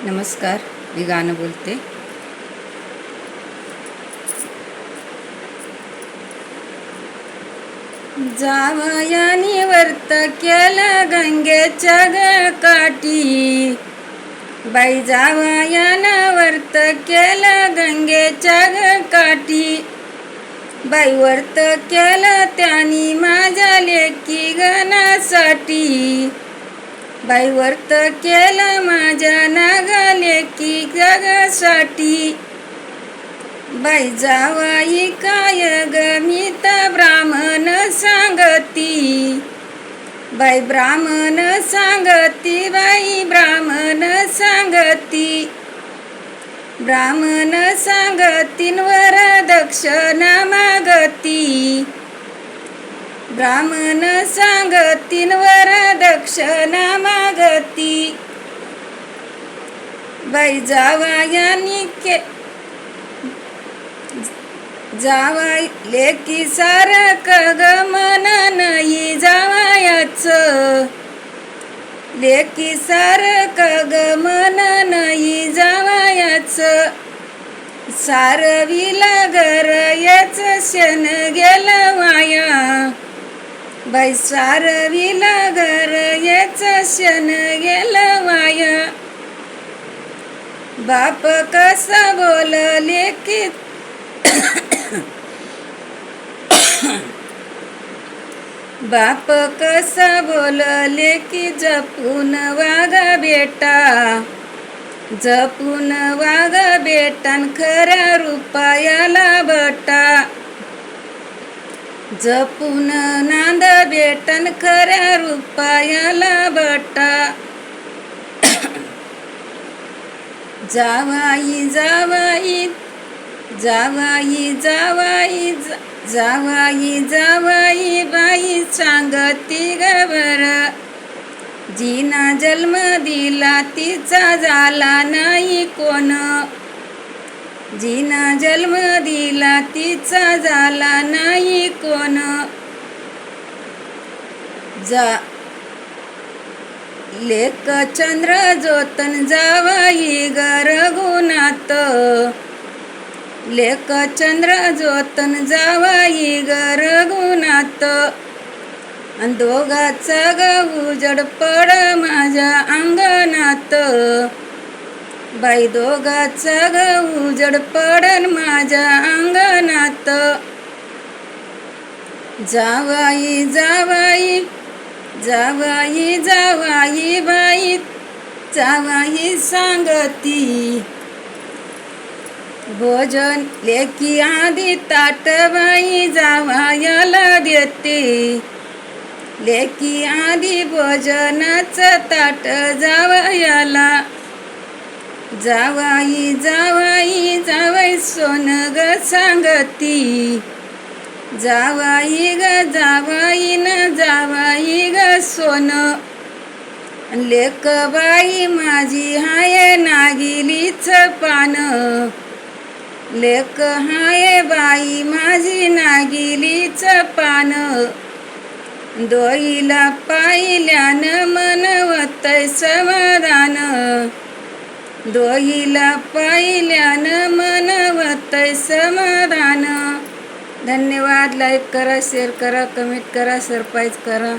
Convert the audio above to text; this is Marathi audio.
नमस्कार, मी गाणं बोलते. जावयानी वर्त केलं गंगेच्या काठी, बाई जावयानं वर्त केलं गंगेच्या काठी. बाई वर्त केलं त्यानी माझ्या लेकी गणासाठी, बाई वर्त केलं माझ्या नागा लेकी जगासाठी. बाई जावाई काय ग मी तर ब्राह्मण सांगती, बाई ब्राह्मण सांगती, बाई ब्राह्मण सांगती. ब्राह्मण सांगतींवर दक्षिणा मागती, ब्राह्मण सांगतींवर दक्षिणा मागती. बाई जावयानी जावाई लेकी सारखं ग मन नाही जावयाचं, लेकी सारखं ग मन नाही जावयाचं. सारविला घर याचं शेण गेलं वाया, बाई सारविला घर याचं शेण गेलं वाया. बाप कसा बोल लेकी बाप कसा बोलले की जपून वागा बेटा, जपून वागा बेटान खऱ्या रुपयाला बटा. जपून नांद बेटन खऱ्या रुपयाला बटा. जावाई जावाई जावाई जावाई जावाई जावाई बाई सांगती ग बर, जिना जन्म दिला तिचा झाला नाही कोण, जिना जन्म दिला तिचा झाला नाही कोण. जा लेक चंद्र जोतन जावाई ग रघुनाथ, लेक चंद्र जोतन जावाई ग रघुनाथ. अन दोघाचा ग उजड पड माझ्या अंगणात, बाई दोघाचा ग उजड पडन माझ्या अंगणात. जावाई जावाई जावाई जावाई बाई जावाई सांगती, भोजन लेकी आधी ताट बाई जावयाला देते, लेकी आधी भोजनाचं ताट जावयाला. जावाई जावाई जावाई सोन ग सांगती, जावाई ग जावाई न जावाई ग सोन. लेक बाई माझी हाय नागिलीच पान, लेक हाय बाई माझी नागिलीच पान. डोईला पाहिल्यानं मन होतंय समाधान, डोईला पाहिल्यानं मन होतंय समाधान. धन्यवाद. लाईक करा, शेअर करा, कमेंट करा, सरप्राईज करा.